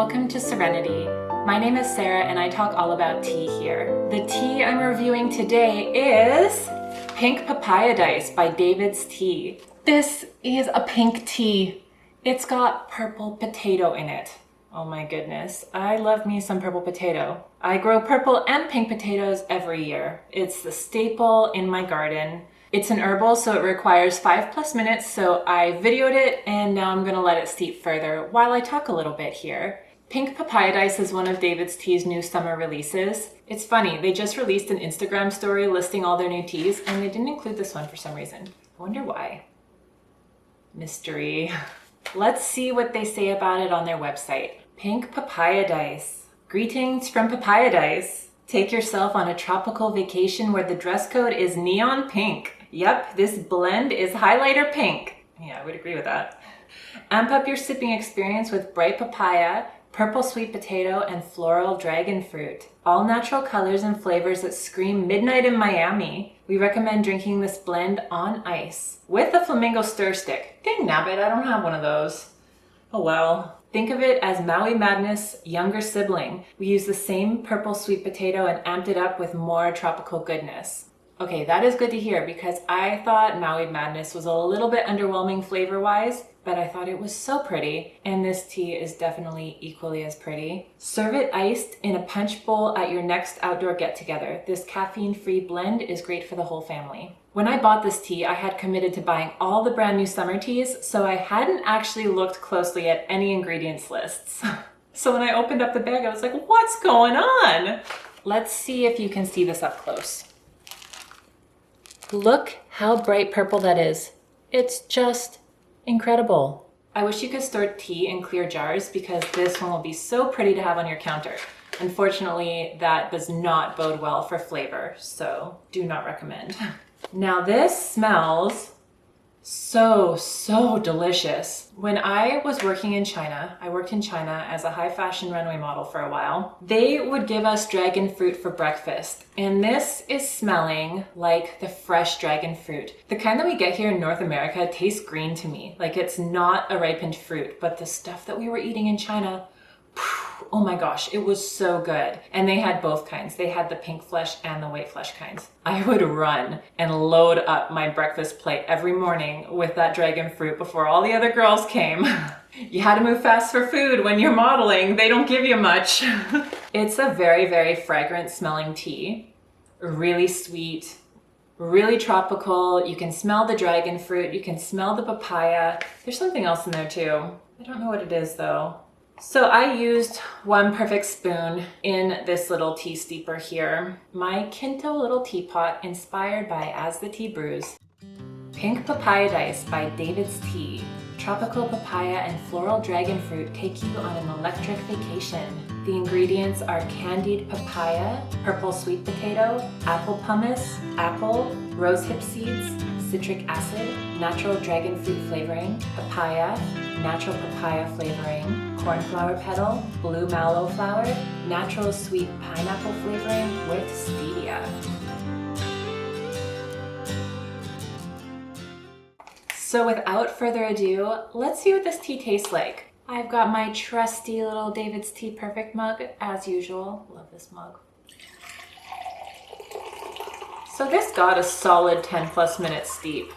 Welcome to Serenity. My name is Sarah and I talk all about tea here. The tea I'm reviewing today is Pink Papayadise by DAVIDsTEA. This is a pink tea. It's got purple potato in it. Oh my goodness, I love me some purple potato. I grow purple and pink potatoes every year. It's the staple in my garden. It's an herbal, so it requires 5+ minutes, so I videoed it and now I'm gonna let it steep further while I talk a little bit here. Pink Papayadise is one of DAVIDsTEA's new summer releases. It's funny, they just released an Instagram story listing all their new teas and they didn't include this one for some reason. I wonder why. Mystery. Let's see what they say about it on their website. Pink Papayadise. Greetings from Papayadise. Take yourself on a tropical vacation where the dress code is neon pink. Yep, this blend is highlighter pink. Yeah, I would agree with that. Amp up your sipping experience with bright papaya, purple sweet potato, and floral dragon fruit. All natural colors and flavors that scream midnight in Miami. We recommend drinking this blend on ice with a flamingo stir stick. Dang nabbit, I don't have one of those. Oh well. Think of it as Maui Madness' younger sibling. We used the same purple sweet potato and amped it up with more tropical goodness. Okay, that is good to hear because I thought Maui Madness was a little bit underwhelming flavor-wise, but I thought it was so pretty, and this tea is definitely equally as pretty. Serve it iced in a punch bowl at your next outdoor get-together. This caffeine-free blend is great for the whole family. When I bought this tea, I had committed to buying all the brand new summer teas, so I hadn't actually looked closely at any ingredients lists. So when I opened up the bag, I was like, what's going on? Let's see if you can see this up close. Look how bright purple that is. It's just incredible. I wish you could store tea in clear jars because this one will be so pretty to have on your counter. Unfortunately, that does not bode well for flavor, so do not recommend. Now this smells so delicious. When I was working in China, I worked in China as a high fashion runway model for a while. They would give us dragon fruit for breakfast. And this is smelling like the fresh dragon fruit. The kind that we get here in North America tastes green to me. Like it's not a ripened fruit, but the stuff that we were eating in China, oh my gosh, it was so good. And they had both kinds. They had the pink flesh and the white flesh kinds. I would run and load up my breakfast plate every morning with that dragon fruit before all the other girls came. You had to move fast for food when you're modeling. They don't give you much. It's a very fragrant smelling tea. Really sweet, really tropical. You can smell the dragon fruit. You can smell the papaya. There's something else in there too. I don't know what it is though. So I used 1 perfect spoon in this little tea steeper here. My Kinto little teapot inspired by As the Tea Brews. Pink Papayadise by DAVIDsTEA. Tropical papaya and floral dragon fruit take you on an electric vacation. The ingredients are candied papaya, purple sweet potato, apple pumice, apple, rosehip seeds, citric acid, natural dragon fruit flavoring, papaya, natural papaya flavoring, cornflower petal, blue mallow flower, natural sweet pineapple flavoring with stevia. So without further ado, let's see what this tea tastes like. I've got my trusty little DAVIDsTEA Perfect mug as usual. Love this mug. So this got a solid 10+ minutes steep.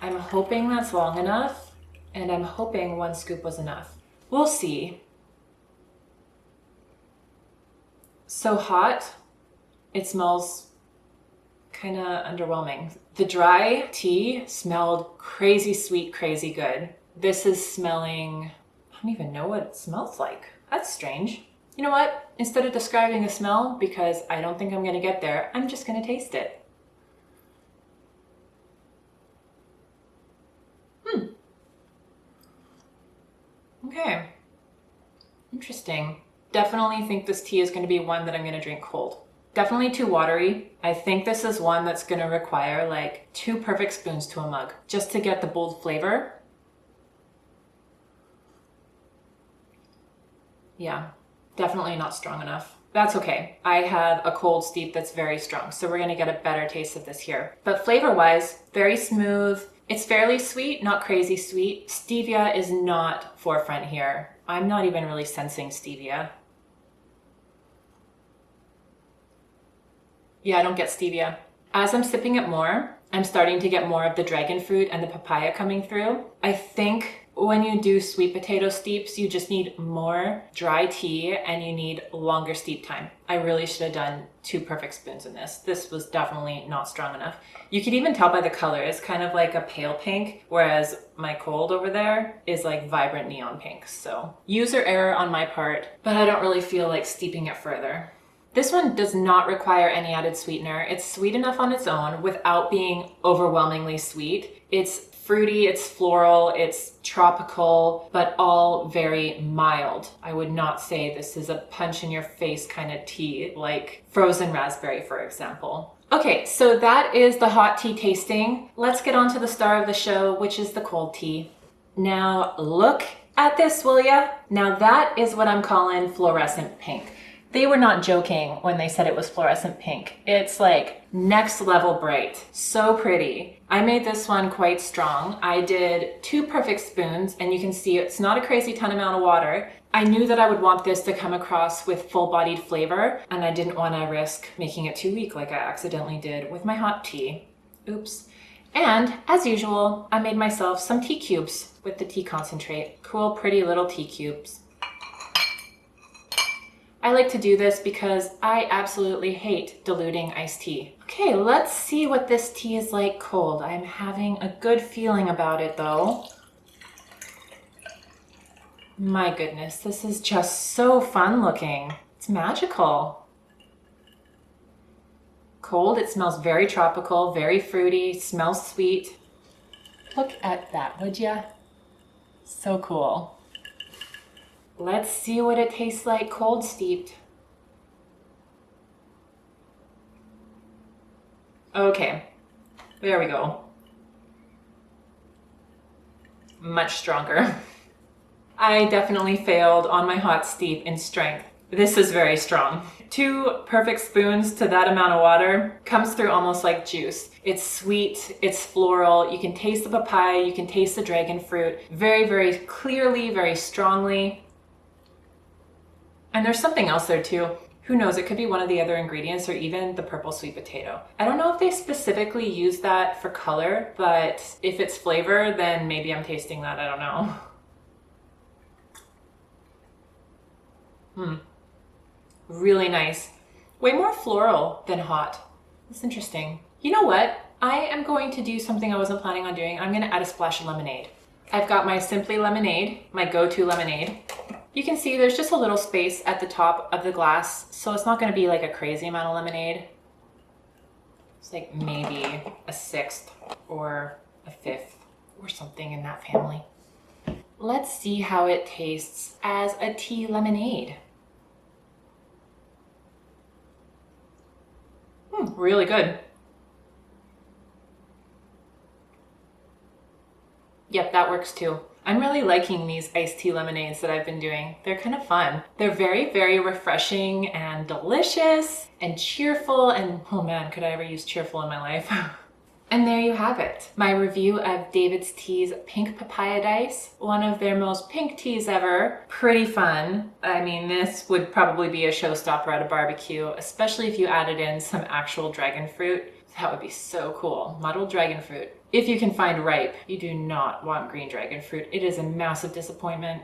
I'm hoping that's long enough, and I'm hoping 1 scoop was enough. We'll see. So hot, it smells kind of underwhelming. The dry tea smelled crazy sweet, crazy good. This is smelling, I don't even know what it smells like. That's strange. You know what? Instead of describing the smell, because I don't think I'm gonna get there, I'm just gonna taste it. Okay, interesting. Definitely think this tea is going to be one that I'm going to drink cold. Definitely too watery. I think this is one that's going to require like 2 perfect spoons to a mug just to get the bold flavor. Yeah, definitely not strong enough. That's okay. I have a cold steep that's very strong, so we're going to get a better taste of this here. But flavor-wise, very smooth. It's fairly sweet, not crazy sweet. Stevia is not forefront here. I'm not even really sensing stevia. Yeah, I don't get stevia. As I'm sipping it more, I'm starting to get more of the dragon fruit and the papaya coming through. I think when you do sweet potato steeps, you just need more dry tea and you need longer steep time. I really should have done 2 perfect spoons in this. This was definitely not strong enough. You could even tell by the color, it's kind of like a pale pink, whereas my cold over there is like vibrant neon pink. So user error on my part, but I don't really feel like steeping it further. This one does not require any added sweetener. It's sweet enough on its own without being overwhelmingly sweet. It's fruity, it's floral, it's tropical, but all very mild. I would not say this is a punch in your face kind of tea, like frozen raspberry, for example. Okay, so that is the hot tea tasting. Let's get on to the star of the show, which is the cold tea. Now look at this, will ya? Now that is what I'm calling fluorescent pink. They were not joking when they said it was fluorescent pink. It's like next level bright. So pretty. I made this one quite strong. I did 2 perfect spoons, and you can see it's not a crazy ton amount of water. I knew that I would want this to come across with full-bodied flavor, and I didn't want to risk making it too weak like I accidentally did with my hot tea. Oops. And as usual, I made myself some tea cubes with the tea concentrate. Cool, pretty little tea cubes. I like to do this because I absolutely hate diluting iced tea. Okay, let's see what this tea is like cold. I'm having a good feeling about it though. My goodness, this is just so fun looking. It's magical. Cold, it smells very tropical, very fruity, smells sweet. Look at that, would ya? So cool. Let's see what it tastes like cold steeped. Okay, there we go. Much stronger. I definitely failed on my hot steep in strength. This is very strong. 2 perfect spoons to that amount of water comes through almost like juice. It's sweet, it's floral, you can taste the papaya, you can taste the dragon fruit very, very clearly, very strongly. And there's something else there too. Who knows, it could be one of the other ingredients or even the purple sweet potato. I don't know if they specifically use that for color, but if it's flavor, then maybe I'm tasting that, I don't know. Really nice. Way more floral than hot. That's interesting. You know what? I am going to do something I wasn't planning on doing. I'm gonna add a splash of lemonade. I've got my Simply lemonade, my go-to lemonade. You can see there's just a little space at the top of the glass, so it's not going to be like a crazy amount of lemonade. It's like maybe a 1/6 or a 1/5 or something in that family. Let's see how it tastes as a tea lemonade. Really good. Yep, that works too. I'm really liking these iced tea lemonades that I've been doing. They're kind of fun. They're very, very refreshing and delicious and cheerful, and oh man, could I ever use cheerful in my life? And there you have it. My review of DAVIDsTEA's Pink Papayadise, one of their most pink teas ever. Pretty fun. I mean, this would probably be a showstopper at a barbecue, especially if you added in some actual dragon fruit. That would be so cool. Muddled dragon fruit. If you can find ripe, you do not want green dragon fruit. It is a massive disappointment.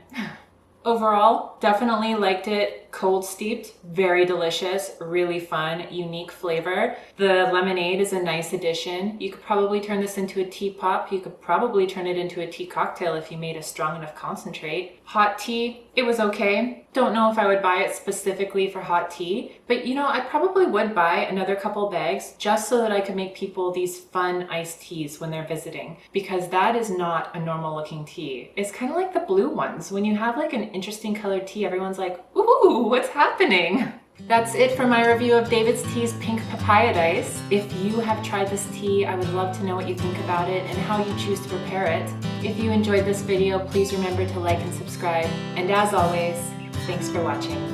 Overall, definitely liked it. Cold steeped, very delicious, really fun, unique flavor. The lemonade is a nice addition. You could probably turn this into a tea pop. You could probably turn it into a tea cocktail if you made a strong enough concentrate. Hot tea, it was okay. Don't know if I would buy it specifically for hot tea, but you know, I probably would buy another couple bags just so that I could make people these fun iced teas when they're visiting, because that is not a normal looking tea. It's kind of like the blue ones. When you have like an interesting colored tea, everyone's like, ooh, what's happening? That's it for my review of DAVIDsTEA's Pink Papayadise. If you have tried this tea, I would love to know what you think about it and how you choose to prepare it. If you enjoyed this video, please remember to like and subscribe. And as always, thanks for watching.